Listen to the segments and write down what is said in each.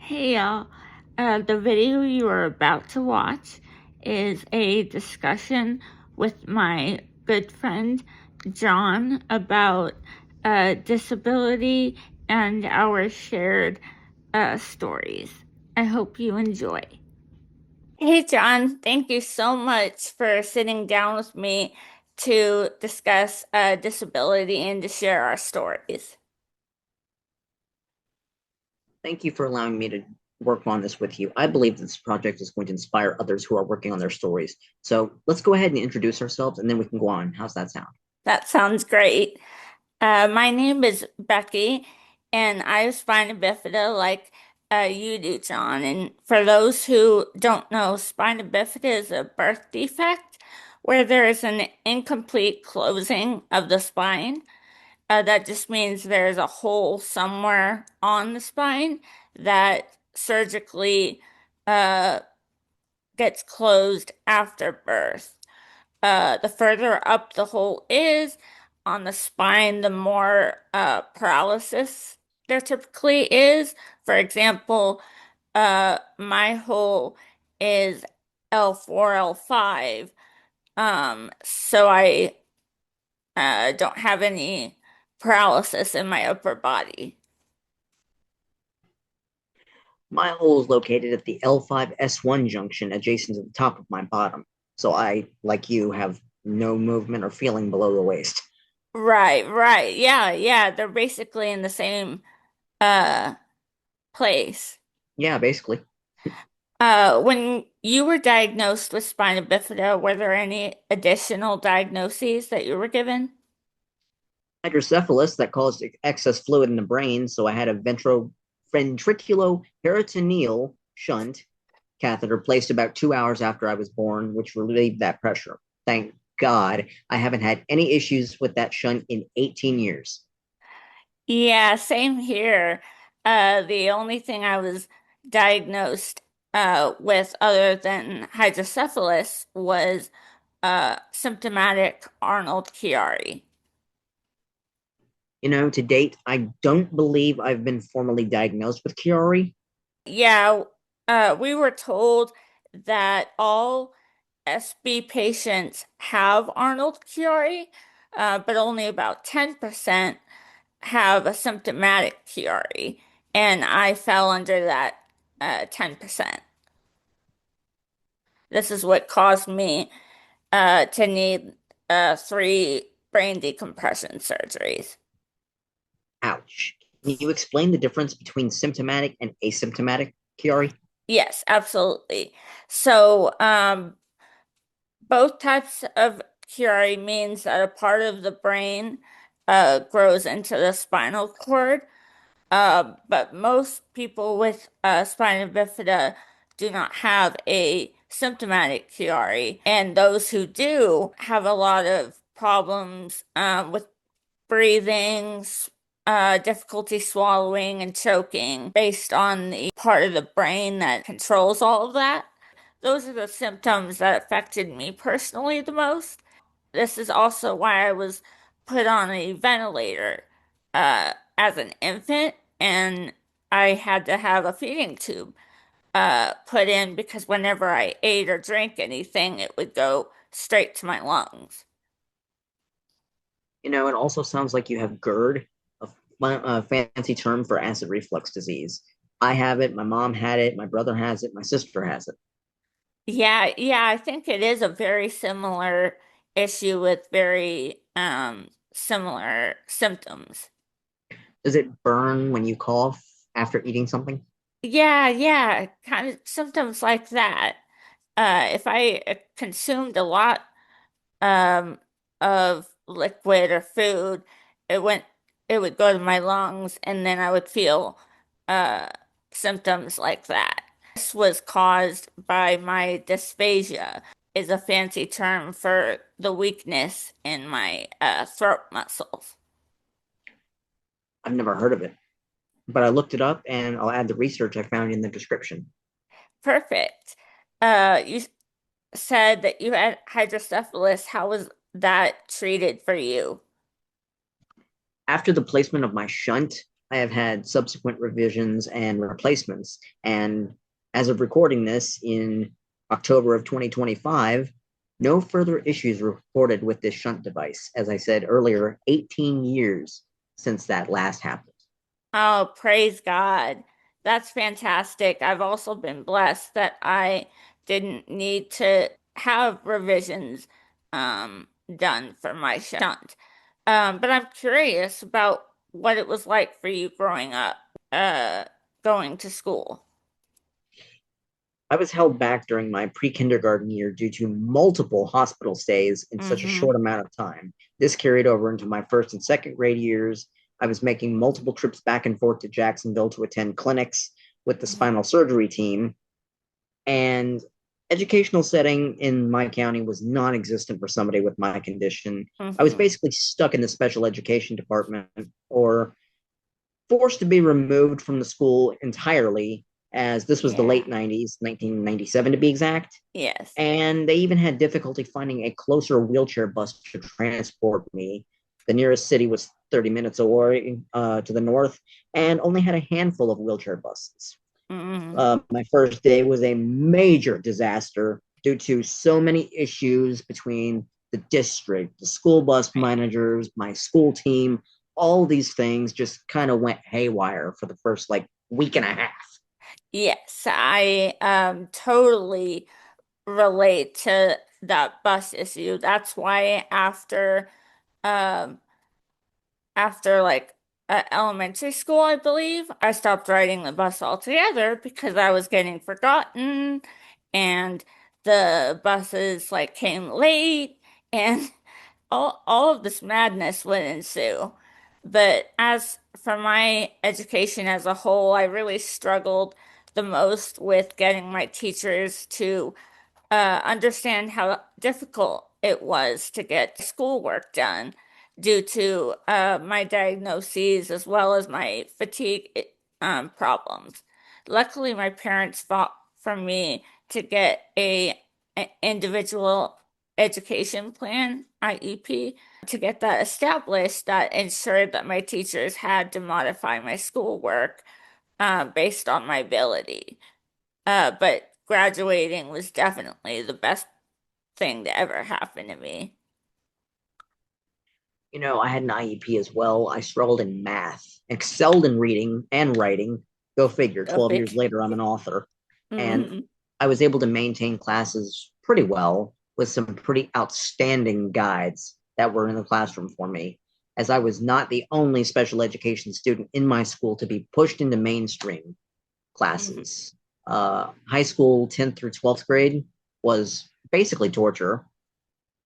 Hey y'all, the video you are about to watch is a discussion with my good friend John about disability and our shared stories. I hope you enjoy. Hey John, thank you so much for sitting down with me to discuss disability and to share our stories. Thank you for allowing me to work on this with you. I believe this project is going to inspire others who are working on their stories. So let's go ahead and introduce ourselves and then we can go on. How's that sound? That sounds great. My name is Becky, and I have spina bifida like you do, John. And for those who don't know, spina bifida is a birth defect where there is an incomplete closing of the spine. That just means there's a hole somewhere on the spine that surgically uh, gets closed after birth. The further up the hole is on the spine, the more paralysis there typically is. For example, my hole is L4, L5. So I don't have any paralysis in my upper body. My hole is located at the L5S1 junction adjacent to the top of my bottom. So I, like you, have no movement or feeling below the waist. Right, right. Yeah, yeah. They're basically in the same uh place. Yeah, basically. When you were diagnosed with spina bifida, were there any additional diagnoses that you were given? Hydrocephalus that caused excess fluid in the brain, so I had a ventriculoperitoneal shunt catheter placed about 2 hours after I was born, which relieved that pressure. Thank God I haven't had any issues with that shunt in 18 years. Yeah, same here. The only thing I was diagnosed with other than hydrocephalus was symptomatic Arnold Chiari. To date, I don't believe I've been formally diagnosed with Chiari. Yeah, we were told that all SB patients have Arnold Chiari, but only about 10% have a symptomatic Chiari, and I fell under that 10%. This is what caused me to need three brain decompression surgeries. Ouch. Can you explain the difference between symptomatic and asymptomatic Chiari? Yes, absolutely. So, both types of Chiari means that a part of the brain grows into the spinal cord. But most people with spina bifida do not have a symptomatic Chiari, and those who do have a lot of problems with breathing, difficulty swallowing, and choking based on the part of the brain that controls all of that. Those are the symptoms that affected me personally the most. This is also why I was put on a ventilator as an infant, and I had to have a feeding tube put in because whenever I ate or drank anything, it would go straight to my lungs. It also sounds like you have GERD, a fancy term for acid reflux disease. I have it, my mom had it, my brother has it, my sister has it. Yeah, yeah, I think it is a very similar issue with very similar symptoms. Does it burn when you cough after eating something? Yeah, yeah, kind of symptoms like that. If I consumed a lot um, of liquid or food, it went, it would go to my lungs, and then I would feel uh, symptoms like that. This was caused by my dysphagia, is a fancy term for the weakness in my throat muscles. I've never heard of it, but I looked it up and I'll add the research I found in the description. Perfect. You said that you had hydrocephalus. How was that treated for you? After the placement of my shunt, I have had subsequent revisions and replacements. And as of recording this in October of 2025, no further issues were reported with this shunt device. As I said earlier, 18 years since that last happened. Oh, praise God. That's fantastic. I've also been blessed that I didn't need to have revisions done for my shunt. But I'm curious about what it was like for you growing up, going to school. I was held back during my pre kindergarten year due to multiple hospital stays in such a Mm-hmm. short amount of time. This carried over into my first and second grade years. I was making multiple trips back and forth to Jacksonville to attend clinics with the Mm-hmm. spinal surgery team. And educational setting in my county was non-existent for somebody with my condition. I was Mm-hmm. basically stuck in the special education department or forced to be removed from the school entirely, as this was the Yeah. late 90s, 1997 to be exact. Yes. And they even had difficulty finding a closer wheelchair bus to transport me. The nearest city was 30 minutes away to the north and only had a handful of wheelchair buses. Mm-hmm. My first day was a major disaster due to so many issues between the district, the school bus Right. managers, my school team. All these things just kind of went haywire for the first like week and a half. Yes, I totally relate to that bus issue. That's why um after like elementary school, I believe, I stopped riding the bus altogether because I was getting forgotten and the buses like came late and all of this madness would ensue. But as for my education as a whole, I really struggled the most with getting my teachers to understand how difficult it was to get schoolwork done due to my diagnoses as well as my fatigue problems. Luckily, my parents fought for me to get a individual education plan, IEP, to get that established that ensured that my teachers had to modify my schoolwork based on my ability. But graduating was definitely the best thing to ever happen to me. You know, I had an IEP as well. I struggled in math, excelled in reading and writing. Go figure, Go 12 years figure. later, I'm an author. And Hmm. I was able to maintain classes pretty well with some pretty outstanding guides that were in the classroom for me, as I was not the only special education student in my school to be pushed into mainstream Hmm. classes. High school 10th through 12th grade was basically torture.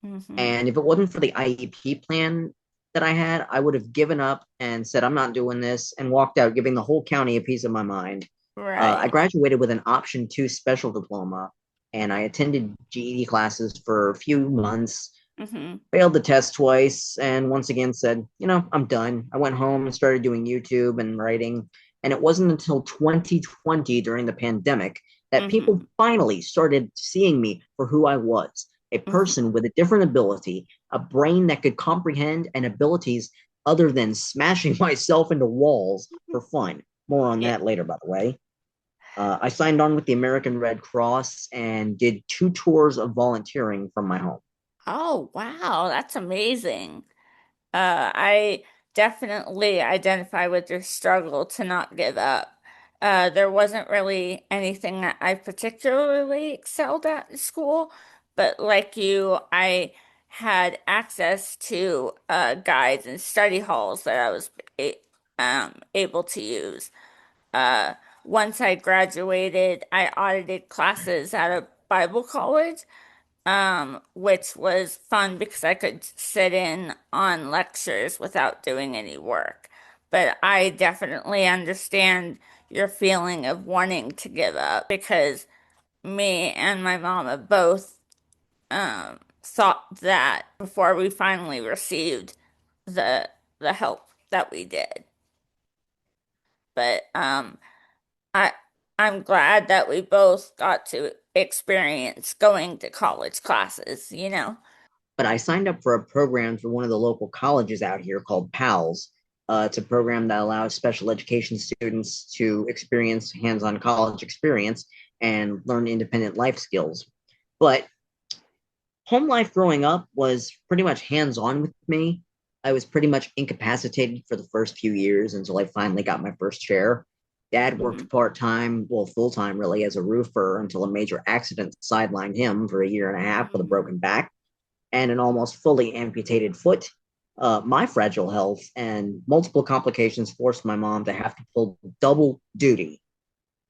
Hmm. And if it wasn't for the IEP plan that I had, I would have given up and said, I'm not doing this, and walked out, giving the whole county a piece of my mind. I Right. graduated with an Option 2 special diploma, and I attended GED classes for a few months, Hmm. failed the test twice, and once again said, I'm done. I went home and started doing YouTube and writing. And it wasn't until 2020 during the pandemic that people Hmm. finally started seeing me for who I was, a Hmm. person with a different ability, a brain that could comprehend, and abilities other than smashing myself into walls for fun. More on Yeah. that later, by the way. I signed on with the American Red Cross and did 2 tours of volunteering from my home. Oh, wow. That's amazing. I definitely identify with your struggle to not give up. There wasn't really anything that I particularly excelled at in school, but like you, I had access to guides and study halls that I was a able to use. Uh, Once I graduated, I audited classes at a Bible college, which was fun because I could sit in on lectures without doing any work. But I definitely understand your feeling of wanting to give up because me and my mama both thought that before we finally received the the help that we did. But I I'm glad that we both got to experience going to college classes, But I signed up for a program through one of the local colleges out here called PALS. It's a program that allows special education students to experience hands-on college experience and learn independent life skills. But home life growing up was pretty much hands-on with me. I was pretty much incapacitated for the first few years until I finally got my first chair. Dad Mhm. worked part-time, well, full-time really, as a roofer until a major accident sidelined him for a year and a half with a Mhm. broken back and an almost fully amputated foot. My fragile health and multiple complications forced my mom to have to pull double duty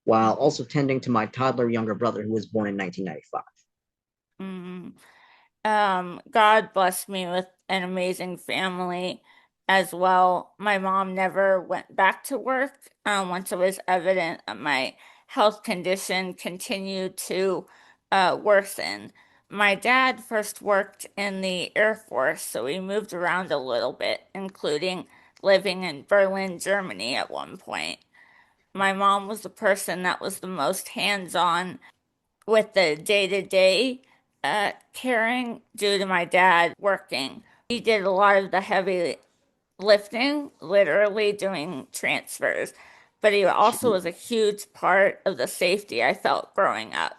while also tending to my toddler younger brother who was born in 1995. Mhm. God blessed me with an amazing family as well. My mom never went back to work once it was evident that my health condition continued to worsen. My dad first worked in the Air Force, so we moved around a little bit, including living in Berlin, Germany at one point. My mom was the person that was the most hands-on with the day-to-day caring due to my dad working. He did a lot of the heavy lifting, literally doing transfers, but he also was a huge part of the safety I felt growing up.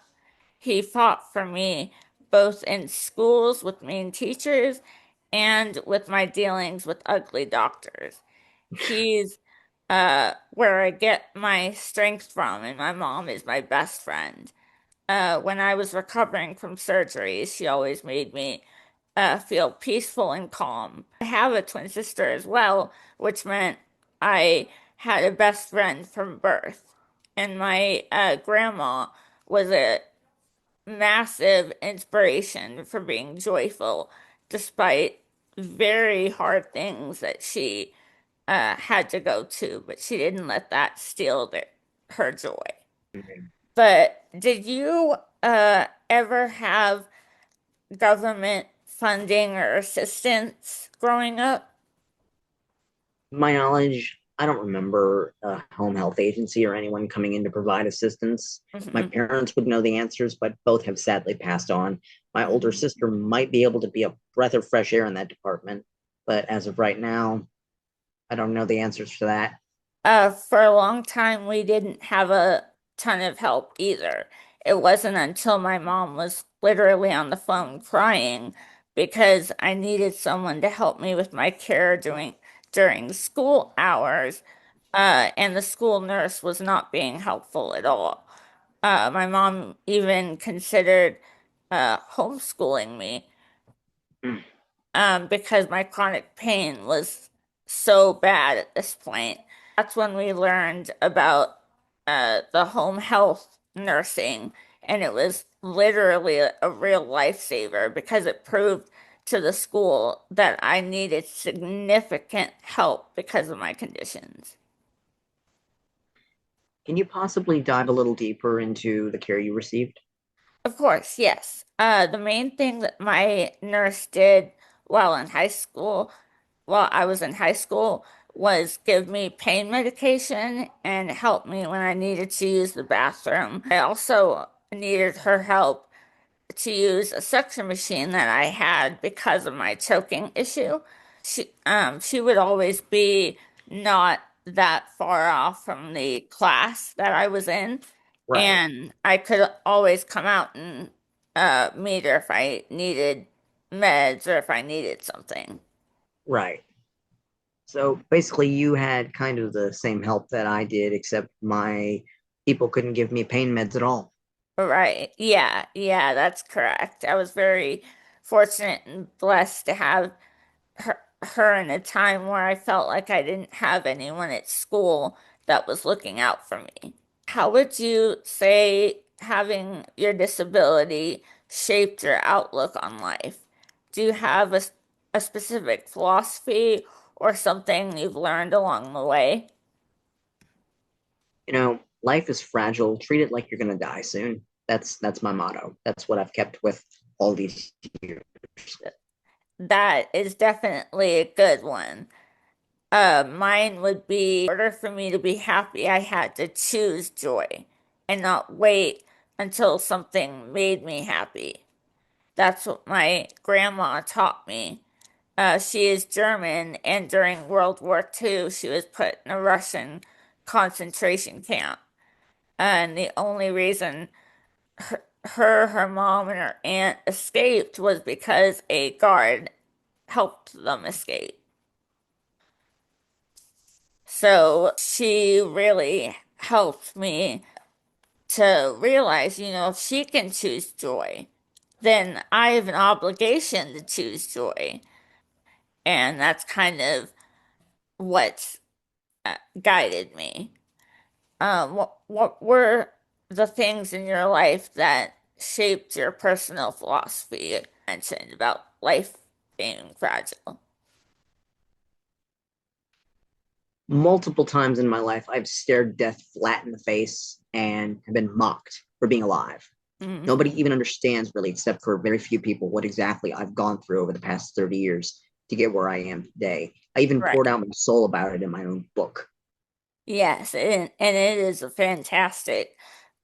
He fought for me both in schools with mean teachers and with my dealings with ugly doctors. He's where I get my strength from, and my mom is my best friend. When I was recovering from surgeries, she always made me feel peaceful and calm. I have a twin sister as well, which meant I had a best friend from birth. And my grandma was a massive inspiration for being joyful, despite very hard things that she had to go to, but she didn't let that steal her joy. But did you ever have government funding or assistance growing up? My knowledge, I don't remember a home health agency or anyone coming in to provide assistance. My Hmm. parents would know the answers, but both have sadly passed on. My older Hmm. sister might be able to be a breath of fresh air in that department, but as of right now, I don't know the answers to that. For a long time, we didn't have a ton of help either. It wasn't until my mom was literally on the phone crying because I needed someone to help me with my care during school hours, and the school nurse was not being helpful at all. My mom even considered homeschooling me Mm. because my chronic pain was so bad at this point. That's when we learned about the home health nursing, and it was literally a real lifesaver because it proved to the school that I needed significant help because of my conditions. Can you possibly dive a little deeper into the care you received? Of course, yes. The main thing that my nurse did while in high school, while I was in high school, was give me pain medication and help me when I needed to use the bathroom. I also needed her help to use a suction machine that I had because of my choking issue. She would always be not that far off from the class that I was in, Right, and I could always come out and meet her if I needed meds or if I needed something. right. So basically, you had kind of the same help that I did, except my people couldn't give me pain meds at all. Right. Yeah, yeah, that's correct. I was very fortunate and blessed to have her in a time where I felt like I didn't have anyone at school that was looking out for me. How would you say having your disability shaped your outlook on life? Do you have a specific philosophy or something you've learned along the way? Life is fragile. Treat it like you're gonna die soon. That's my motto. That's what I've kept with all these years. That is definitely a good one. Mine would be in order for me to be happy, I had to choose joy and not wait until something made me happy. That's what my grandma taught me. She is German, and during World War II, she was put in a Russian concentration camp. And the only reason her mom, and her aunt escaped was because a guard helped them escape. So she really helped me to realize, if she can choose joy, then I have an obligation to choose joy. And that's kind of what guided me. What were the things in your life that shaped your personal philosophy? You mentioned about life being fragile. Multiple times in my life, I've stared death flat in the face and have been mocked for being alive. Nobody Hmm. even understands, really, except for very few people, what exactly I've gone through over the past 30 years to get where I am today. I even Right. poured out my soul about it in my own book. Yes, and it is a fantastic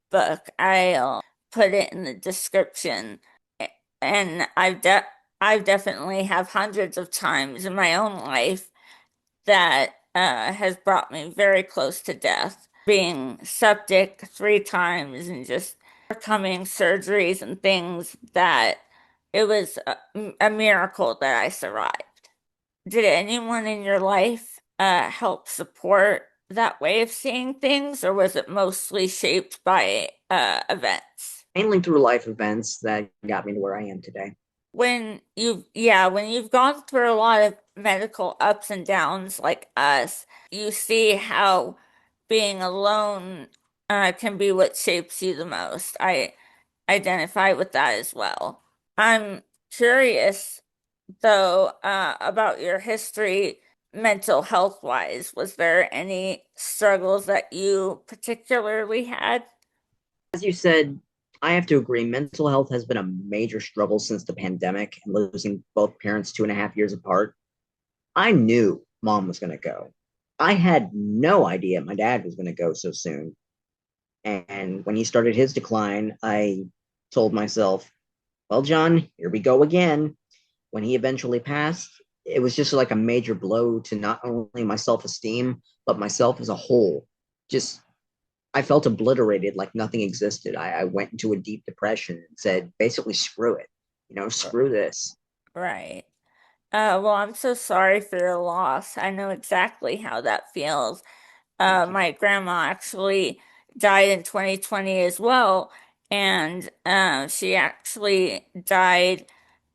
book. I'll put it in the description. And I've definitely have hundreds of times in my own life that has brought me very close to death. Being septic 3 times and just overcoming surgeries and things that it was a miracle that I survived. Did anyone in your life help support that way of seeing things, or was it mostly shaped by events? Mainly through life events that got me to where I am today. When you've gone through a lot of medical ups and downs like us, you see how being alone can be what shapes you the most. I identify with that as well. I'm curious though, about your history, mental health wise. Was there any struggles that you particularly had? As you said, I have to agree, mental health has been a major struggle since the pandemic and losing both parents 2.5 years apart. I knew mom was going to go. I had no idea my dad was going to go so soon. And when he started his decline, I told myself, well, John, here we go again. When he eventually passed, it was just like a major blow to not only my self esteem, but myself as a whole. Just, I felt obliterated like nothing existed. I went into a deep depression and said, basically, screw it. Screw this. Right. Well, I'm so sorry for your loss. I know exactly how that feels. Thank you. My grandma actually died in 2020 as well, and she actually died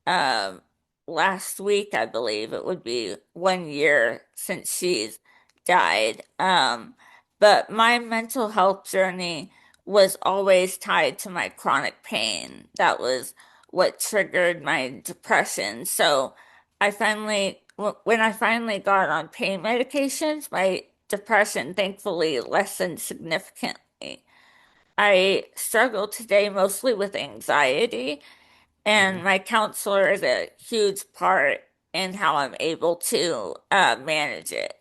um, last week, I believe. It would be 1 year since she's died. But my mental health journey was always tied to my chronic pain. That was what triggered my depression. So when I finally got on pain medications, my depression thankfully lessened significantly. I struggle today mostly with anxiety, Mhm. and my counselor is a huge part in how I'm able to manage it.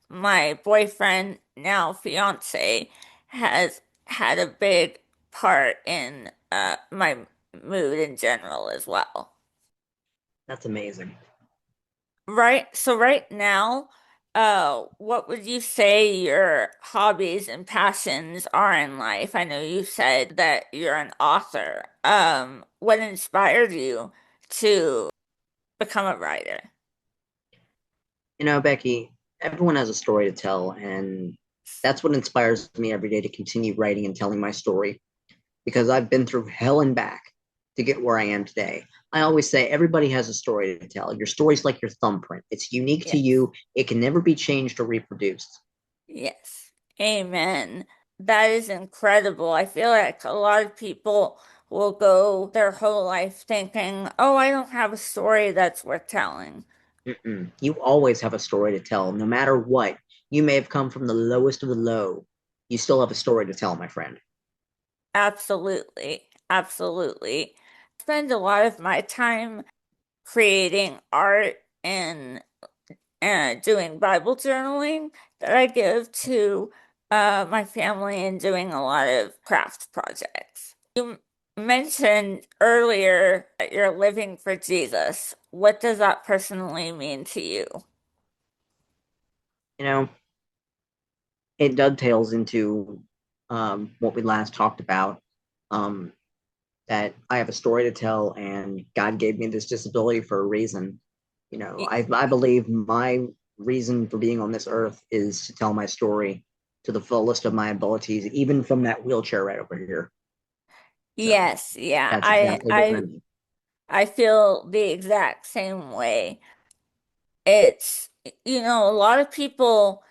My boyfriend, now fiance, has had a big part in my mood in general as well. That's amazing. So right now, what would you say your hobbies and passions are in life? I know you said that you're an author. What inspired you to become a writer? Becky, everyone has a story to tell, and that's what inspires me every day to continue writing and telling my story because I've been through hell and back to get where I am today. I always say everybody has a story to tell. Your story's like your thumbprint, it's unique to Yes. you, it can never be changed or reproduced. Yes. Amen. That is incredible. I feel like a lot of people will go their whole life thinking, oh, I don't have a story that's worth telling. Mm-mm. You always have a story to tell, no matter what. You may have come from the lowest of the low. You still have a story to tell, my friend. Absolutely. Absolutely. I spend a lot of my time creating art and doing Bible journaling that I give to my family and doing a lot of craft projects. You mentioned earlier that you're living for Jesus. what does that personally mean to you? You know, it dovetails into what we last talked about. Um, that I have a story to tell, and God gave me this disability for a reason. Y- I believe my reason for being on this earth is to tell my story to the fullest of my abilities, even from that wheelchair right over here. So Yes, yeah. that's exactly what I mean. I feel the exact same way. It's, a lot of people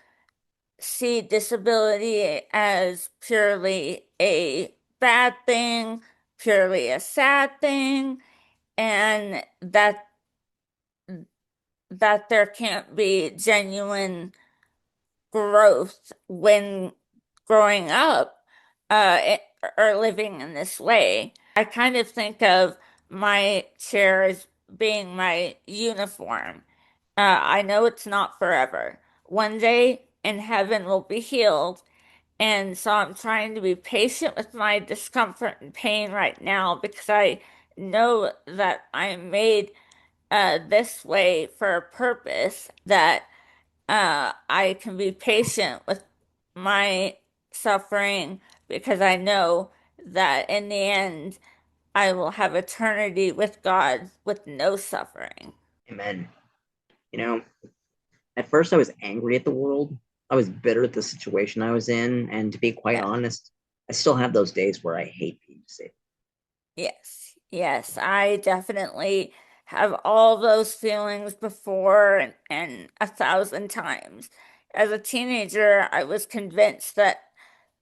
see disability as purely a bad thing, purely a sad thing, and that there can't be genuine growth when growing up or living in this way. I kind of think of my chair as being my uniform. I know it's not forever. One day in heaven will be healed. And so I'm trying to be patient with my discomfort and pain right now because I know that I'm made this way for a purpose, that I can be patient with my suffering because I know that in the end I will have eternity with God with no suffering. Amen. You know, at first I was angry at the world. I was bitter at the situation I was in, and to be quite Yeah. honest, I still have those days where I hate being disabled. Yes. Yes. I definitely have all those feelings before and a thousand times. As a teenager, I was convinced that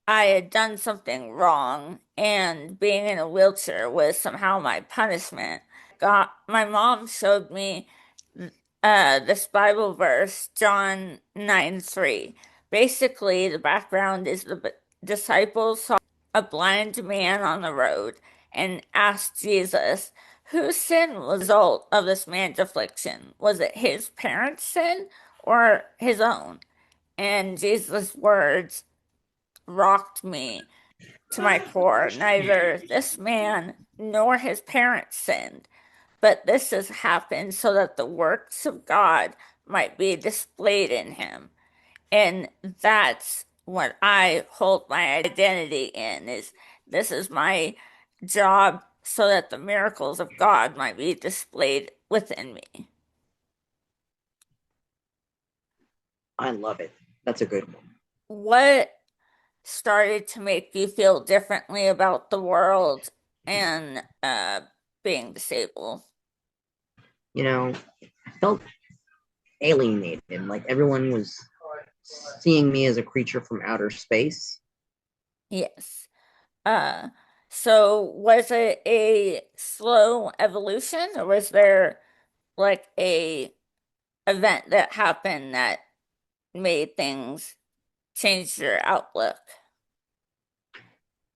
I had done something wrong, and being in a wheelchair was somehow my punishment. My mom showed me this Bible verse, John 9:3. Basically, the background is the disciples saw a blind man on the road and asked Jesus, whose sin was the result of this man's affliction? Was it his parents' sin or his own? And Jesus' words rocked me to my core. Neither this man nor his parents sinned, but this has happened so that the works of God might be displayed in him. And that's what I hold my identity in, is this is my job so that the miracles of God might be displayed within me. I love it. That's a good one. What started to make you feel differently about the world and being disabled? I felt alienated. Like everyone was seeing me as a creature from outer space. Yes. Uh, so was it a slow evolution, or was there like a event that happened that made things change your outlook? It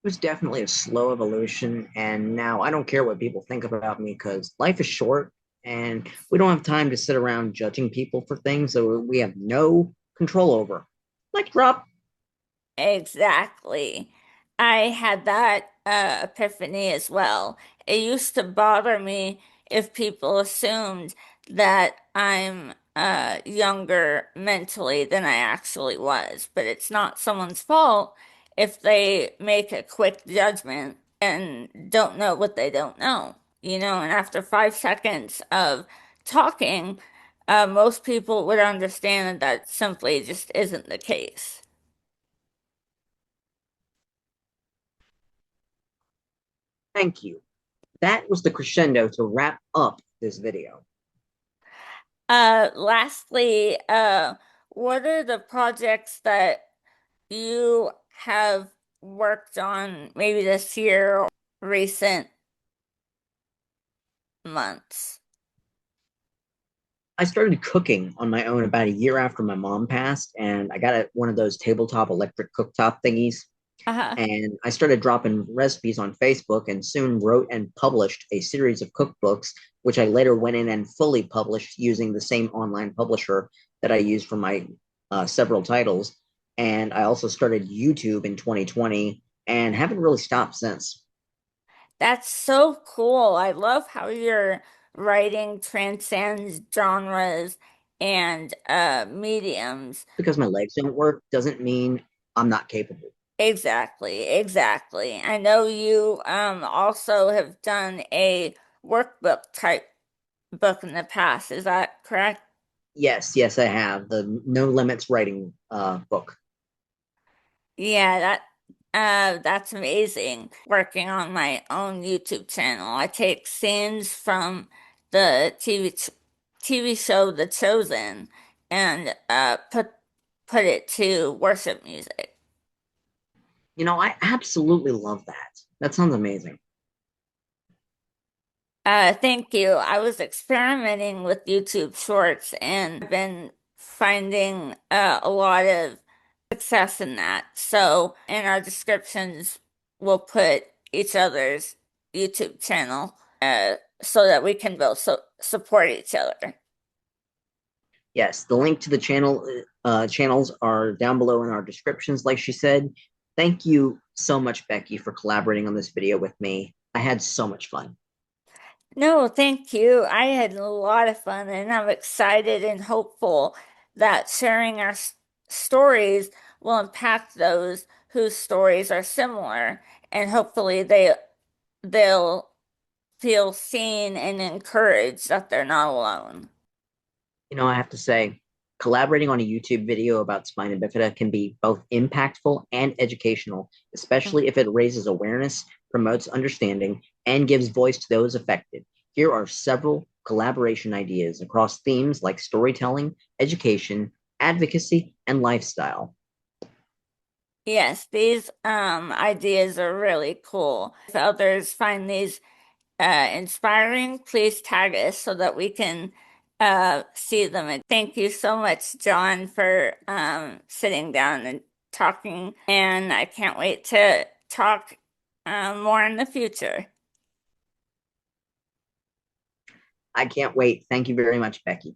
was definitely a slow evolution, and now I don't care what people think about me because life is short, and we don't have time to sit around judging people for things that we have no control over. Like drop. Exactly. I had that epiphany as well. It used to bother me if people assumed that I'm younger mentally than I actually was, but it's not someone's fault if they make a quick judgment and don't know what they don't know, and after 5 seconds of talking, most people would understand that that simply just isn't the case. Thank you. That was the crescendo to wrap up this video. Lastly, what are the projects that you have worked on maybe this year or recent months? I started cooking on my own about a year after my mom passed, and I got one of those tabletop electric cooktop thingies. Uh-huh. And I started dropping recipes on Facebook and soon wrote and published a series of cookbooks, which I later went in and fully published using the same online publisher that I used for my several titles. And I also started YouTube in 2020 and haven't really stopped since. That's so cool. I love how you're writing transcends genres and mediums. Because my legs don't work doesn't mean I'm not capable. Exactly, exactly. I know you also have done a workbook type book in the past. Is that correct? Yes, yes, I have the No Limits writing book. Yeah, that's amazing. Working on my own YouTube channel. I take scenes from the TV show The Chosen and put it to worship music. I absolutely love that. That sounds amazing. Thank you. I was experimenting with YouTube Shorts and I've been finding a lot of success in that. So in our descriptions, we'll put each other's YouTube channel so that we can both support each other. Yes, the link to the channels are down below in our descriptions, like she said. Thank you so much, Becky, for collaborating on this video with me. I had so much fun. No, thank you. I had a lot of fun and I'm excited and hopeful that sharing our stories will impact those whose stories are similar and hopefully they'll feel seen and encouraged that they're not alone. I have to say, collaborating on a YouTube video about spina bifida can be both impactful and educational, especially if it raises awareness, promotes understanding, and gives voice to those affected. Here are several collaboration ideas across themes like storytelling, education, advocacy, and lifestyle. Yes, these ideas are really cool. If others find these inspiring, please tag us so that we can see them. And thank you so much, John, for sitting down and talking. And I can't wait to talk more in the future. I can't wait. Thank you very much, Becky.